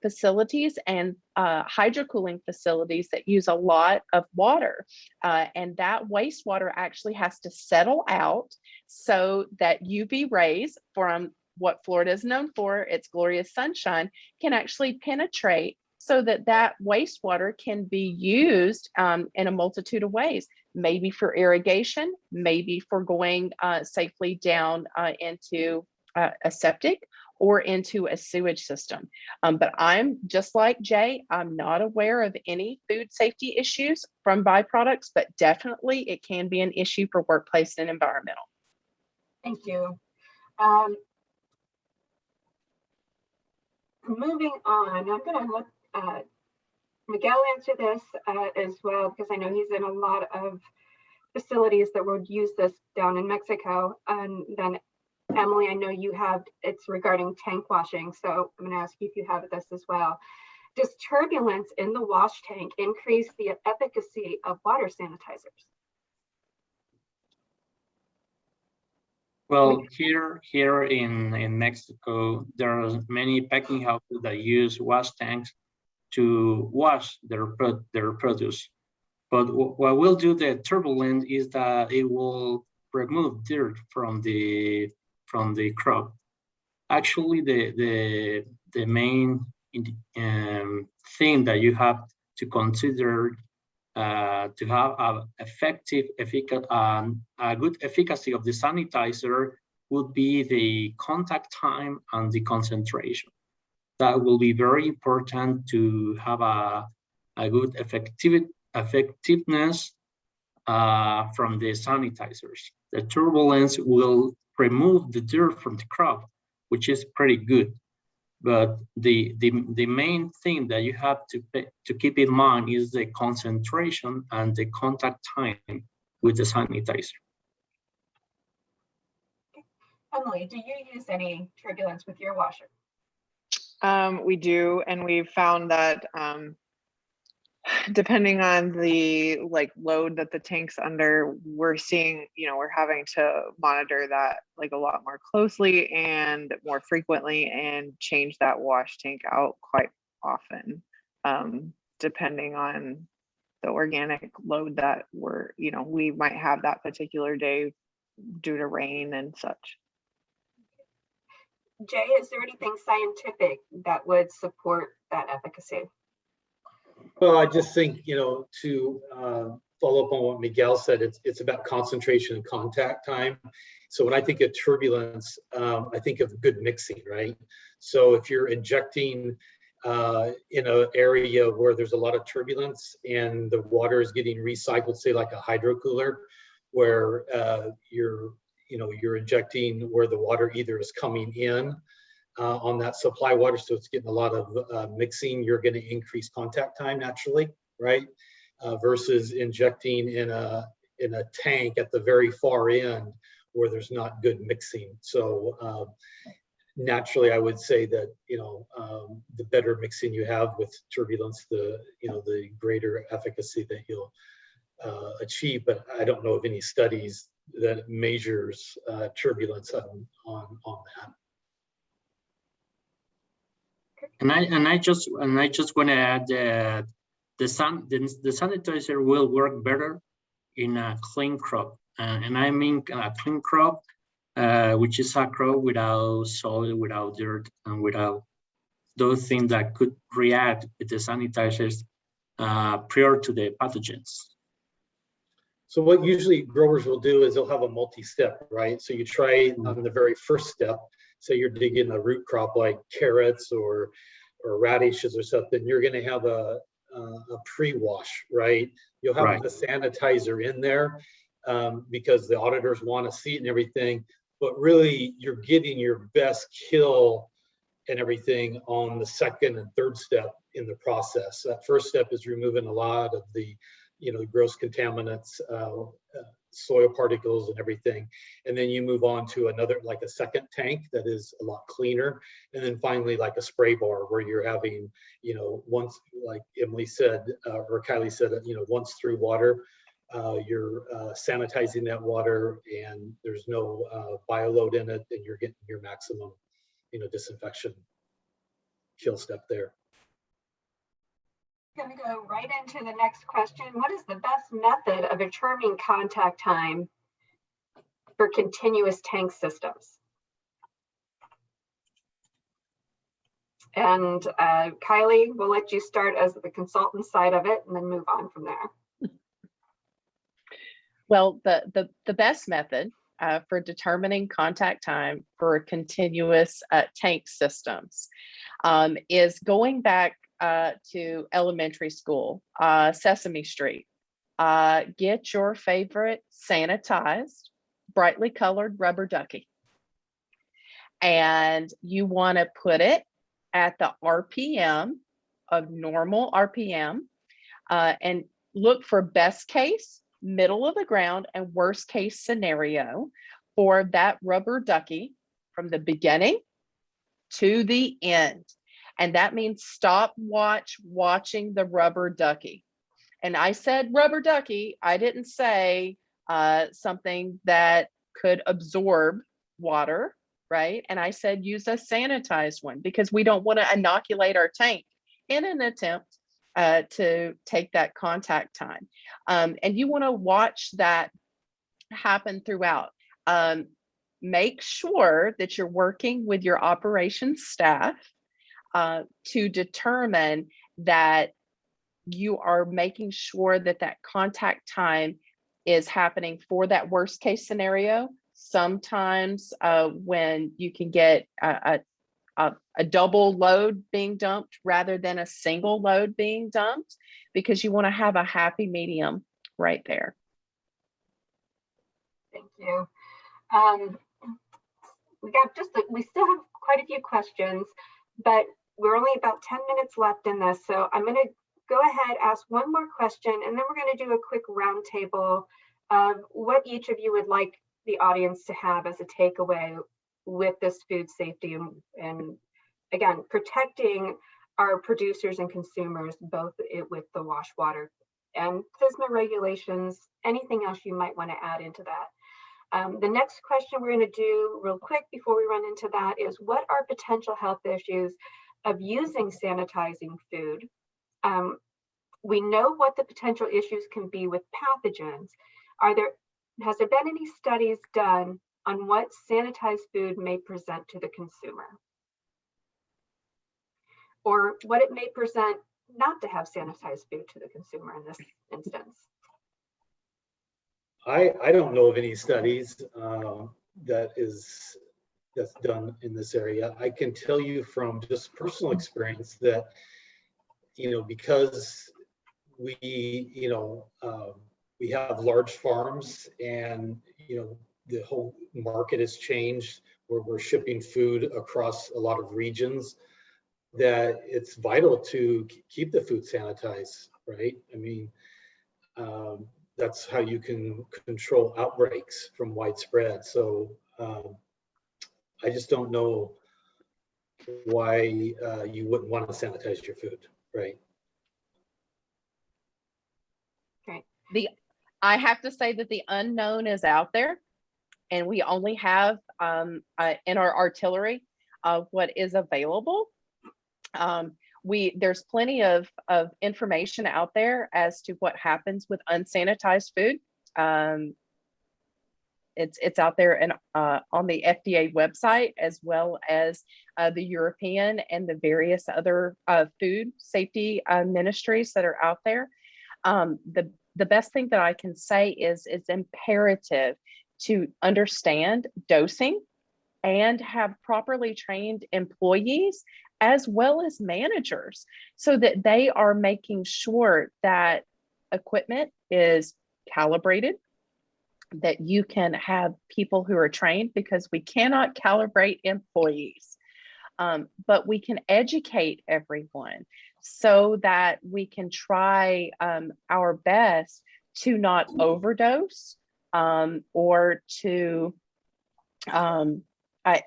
Speaker 4: facilities and hydrocooling facilities that use a lot of water. And that wastewater actually has to settle out so that UV rays from what Florida is known for, its glorious sunshine, can actually penetrate so that that wastewater can be used in a multitude of ways, maybe for irrigation, maybe for going safely down into a septic or into a sewage system. But I'm just like Jay, I'm not aware of any food safety issues from byproducts, but definitely it can be an issue for workplace and environmental.
Speaker 1: Thank you. Moving on, I'm going to look at Miguel answer this as well, because I know he's in a lot of facilities that would use this down in Mexico. And then Emily, I know you have, it's regarding tank washing. So I'm going to ask you if you have this as well. Does turbulence in the wash tank increase the efficacy of water sanitizers?
Speaker 2: Well, here in Mexico, there are many packing houses that use wash tanks to wash their produce. But what will do the turbulence is that it will remove dirt from the crop. Actually, the main thing that you have to consider to have a good efficacy of the sanitizer would be the contact time and the concentration. That will be very important to have a good effectiveness from the sanitizers. The turbulence will remove the dirt from the crop, which is pretty good. But the main thing that you have to keep in mind is the concentration and the contact time with the sanitizer.
Speaker 1: Emily, do you use any turbulence with your washer?
Speaker 3: We do, and we've found that depending on the load that the tank's under, we're seeing, we're having to monitor that a lot more closely and more frequently and change that wash tank out quite often, depending on the organic load that we might have that particular day due to rain and such.
Speaker 1: Jay, is there anything scientific that would support that efficacy?
Speaker 5: Well, I just think, to follow up on what Miguel said, it's about concentration and contact time. So when I think of turbulence, I think of good mixing, right? So if you're injecting in an area where there's a lot of turbulence and the water is getting recycled, say like a hydro cooler, where you're injecting where the water either is coming in on that supply water, so it's getting a lot of mixing, you're going to increase contact time naturally, right? Versus injecting in a tank at the very far end where there's not good mixing. So naturally, I would say that the better mixing you have with turbulence, the greater efficacy that you'll achieve. But I don't know of any studies that measures turbulence on that.
Speaker 2: And I just want to add that the sanitizer will work better in a clean crop, and I mean a clean crop, which is a crop without soil, without dirt, and without those things that could react with the sanitizers prior to the pathogens.
Speaker 5: So what usually growers will do is they'll have a multi-step, right? So you try on the very first step, say you're digging a root crop like carrots or radishes or something, you're going to have a pre-wash, right? You'll have the sanitizer in there because the auditors want to see it and everything, but really you're getting your best kill and everything on the second and third step in the process. That first step is removing a lot of the gross contaminants, soil particles and everything. And then you move on to another, like a second tank that is a lot cleaner. And then finally, like a spray bar where you're having, once, like Emily said, or Kylie said, once through water, you're sanitizing that water and there's no bioload in it, and you're getting your maximum, disinfection kill step there.
Speaker 1: Going to go right into the next question. What is the best method of determining contact time for continuous tank systems? And Kylie, we'll let you start as the consultant side of it and then move on from there.
Speaker 4: Well, the best method for determining contact time for continuous tank systems is going back to elementary school, Sesame Street. Get your favorite sanitized, brightly colored rubber ducky. And you want to put it at the RPM of normal RPM and look for best case, middle of the ground, and worst case scenario for that rubber ducky from the beginning to the end. And that means stop watching the rubber ducky. And I said rubber ducky, I didn't say something that could absorb water, right? And I said use a sanitized one because we don't want to inoculate our tank in an attempt to take that contact time. And you want to watch that happen throughout. Make sure that you're working with your operations staff to determine that you are making sure that that contact time is happening for that worst case scenario. Sometimes when you can get a double load being dumped rather than a single load being dumped, because you want to have a happy medium right there.
Speaker 1: Thank you. We still have quite a few questions, but we're only about 10 minutes left in this. So I'm going to go ahead, ask one more question, and then we're going to do a quick roundtable of what each of you would like the audience to have as a takeaway with this food safety and again, protecting our producers and consumers, both with the wash water and FSMA regulations, anything else you might want to add into that. The next question we're going to do real quick before we run into that is, what are potential health issues of using sanitizing food? We know what the potential issues can be with pathogens. Has there been any studies done on what sanitized food may present to the consumer? Or what it may present not to have sanitized food to the consumer in this instance?
Speaker 5: I don't know of any studies that is that's done in this area. I can tell you from just personal experience that, because we, we have large farms, and, the whole market has changed where we're shipping food across a lot of regions, that it's vital to keep the food sanitized, right? I mean, that's how you can control outbreaks from widespread. So I just don't know why you wouldn't want to sanitize your food, right?
Speaker 1: Okay.
Speaker 4: I have to say that the unknown is out there, and we only have in our artillery what is available. There's plenty of information out there as to what happens with unsanitized food. It's out there and on the FDA website, as well as the European and the various other food safety ministries that are out there. The best thing that I can say is it's imperative to understand dosing and have properly trained employees as well as managers, so that they are making sure that equipment is calibrated, that you can have people who are trained, because we cannot calibrate employees, but we can educate everyone so that we can try our best to not overdose or to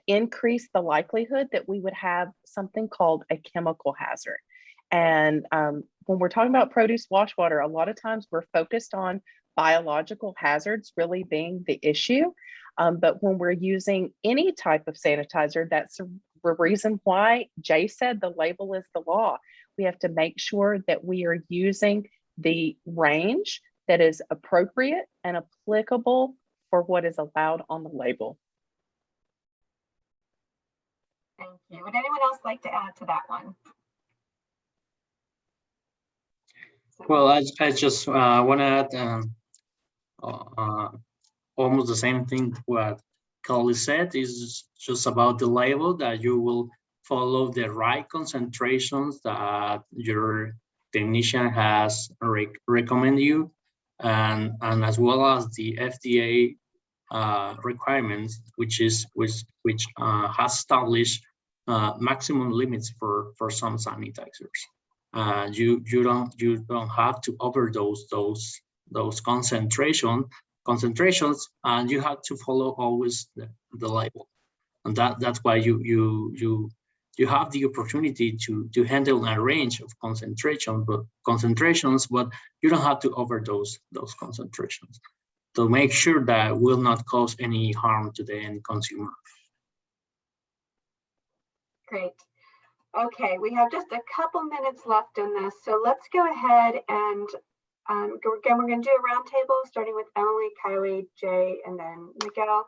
Speaker 4: increase the likelihood that we would have something called a chemical hazard. And when we're talking about produce wash water, a lot of times we're focused on biological hazards really being the issue. But when we're using any type of sanitizer, that's the reason why Jay said the label is the law. We have to make sure that we are using the range that is appropriate and applicable for what is allowed on the label.
Speaker 1: Thank you. Would anyone else like to add to that one?
Speaker 2: Well, I just want to add almost the same thing what Kylie said. Is just about the label, that you will follow the right concentrations that your technician has recommend you, and as well as the FDA requirements, which has established maximum limits for some sanitizers. You don't have to overdose those concentrations, and you have to follow always the label, and that's why you have the opportunity to handle a range of concentrations, but you don't have to overdose those concentrations to make sure that will not cause any harm to the end consumer.
Speaker 1: Great. Okay, we have just a couple minutes left in this, so let's go ahead and again, we're going to do a roundtable, starting with Emily, Kylie, Jay, and then Miguel.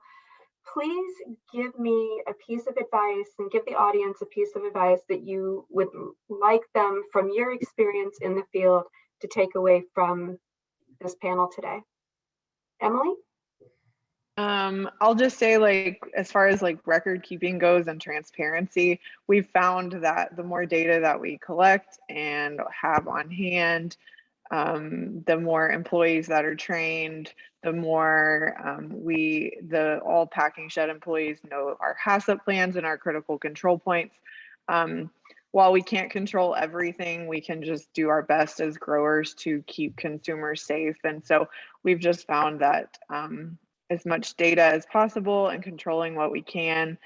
Speaker 1: Please give me a piece of advice and give the audience a piece of advice that you would like them, from your experience in the field, to take away from this panel today. Emily?
Speaker 3: I'll just say, like, as far as like record keeping goes and transparency, we've found that the more data that we collect and have on hand, the more employees that are trained, the more all packing shed employees know our Hassip plans and our critical control points. While we can't control everything, we can just do our best as growers to keep consumers safe. And so we've just found that as much data as possible and controlling what we can,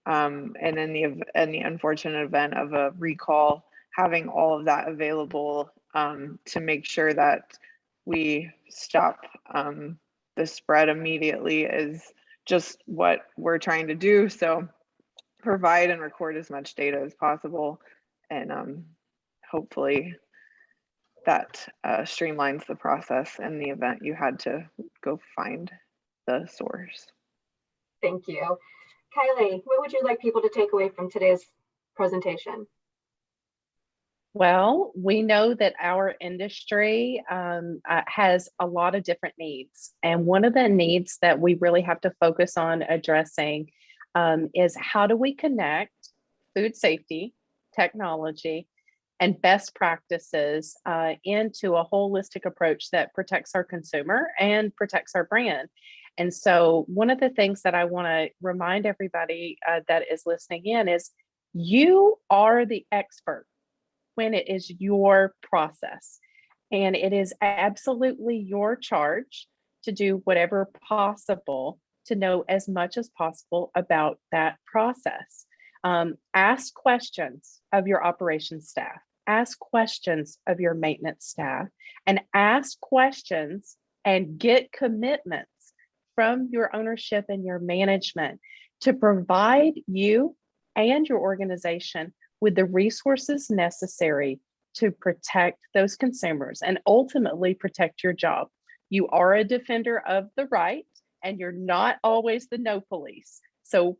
Speaker 3: and in the unfortunate event of a recall, having all of that available to make sure that we stop the spread immediately is just what we're trying to do. So provide and record as much data as possible, and hopefully that streamlines the process in the event you had to go find the source.
Speaker 1: Thank you. Kylie, what would you like people to take away from today's presentation?
Speaker 4: Well, we know that our industry has a lot of different needs. And one of the needs that we really have to focus on addressing is how do we connect food safety, technology, and best practices into a holistic approach that protects our consumer and protects our brand. And so one of the things that I want to remind everybody that is listening in is you are the expert when it is your process. And it is absolutely your charge to do whatever possible to know as much as possible about that process. Ask questions of your operations staff, ask questions of your maintenance staff, and ask questions and get commitments from your ownership and your management to provide you and your organization with the resources necessary to protect those consumers and ultimately protect your job. You are a defender of the right, and you're not always the no police. So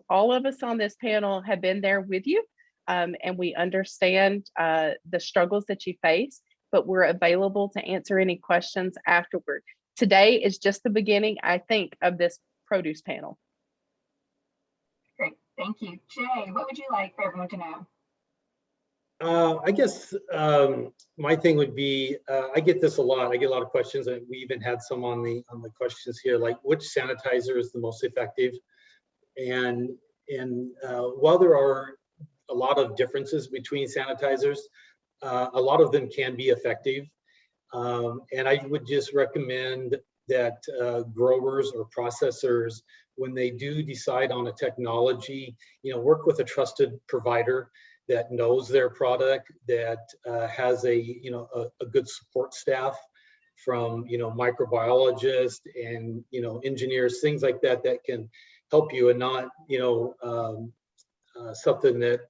Speaker 4: all of us on this panel have been there with you, and we understand the struggles that you face, but we're available to answer any questions afterward. Today is just the beginning, I think, of this produce panel.
Speaker 1: Great, thank you. Jay, what would you like for everyone to know?
Speaker 5: I guess my thing would be, I get this a lot. I get a lot of questions, and we even had some on the questions here, like which sanitizer is the most effective? And while there are a lot of differences between sanitizers, a lot of them can be effective. And I would just recommend that growers or processors, when they do decide on a technology, work with a trusted provider that knows their product, that has a good support staff from microbiologists and engineers, things like that, that can help you, and not something that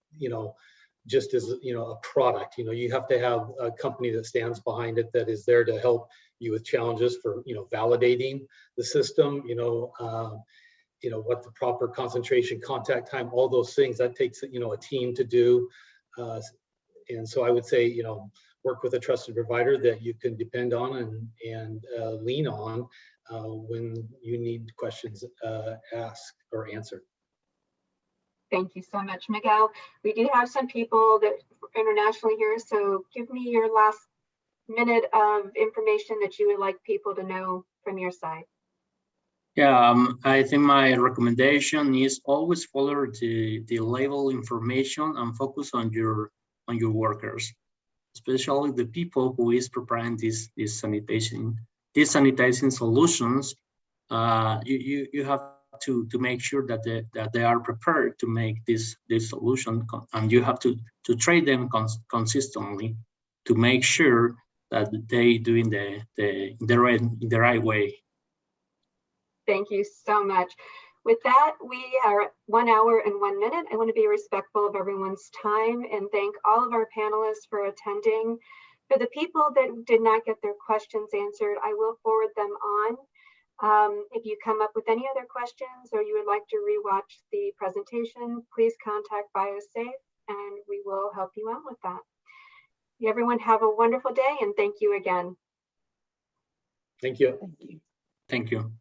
Speaker 5: just is a product. You have to have a company that stands behind it, that is there to help you with challenges for validating the system, what the proper concentration, contact time, all those things, that takes a team to do. And so I would say work with a trusted provider that you can depend on and lean on when you need questions asked or answered.
Speaker 1: Thank you so much, Miguel. We do have some people that internationally here, so give me your last minute of information that you would like people to know from your side.
Speaker 2: Yeah, I think my recommendation is always follow the label information and focus on your workers, especially the people who is preparing these sanitizing solutions. You have to make sure that they are prepared to make this solution, and you have to train them consistently to make sure that they doing the right way.
Speaker 1: Thank you so much. With that, we are at 1 hour and 1 minute. I want to be respectful of everyone's time and thank all of our panelists for attending. For the people that did not get their questions answered, I will forward them on. If you come up with any other questions or you would like to rewatch the presentation, please contact BioSafe and we will help you out with that. Everyone have a wonderful day and thank you again.
Speaker 5: Thank you.
Speaker 3: Thank you.
Speaker 2: Thank you.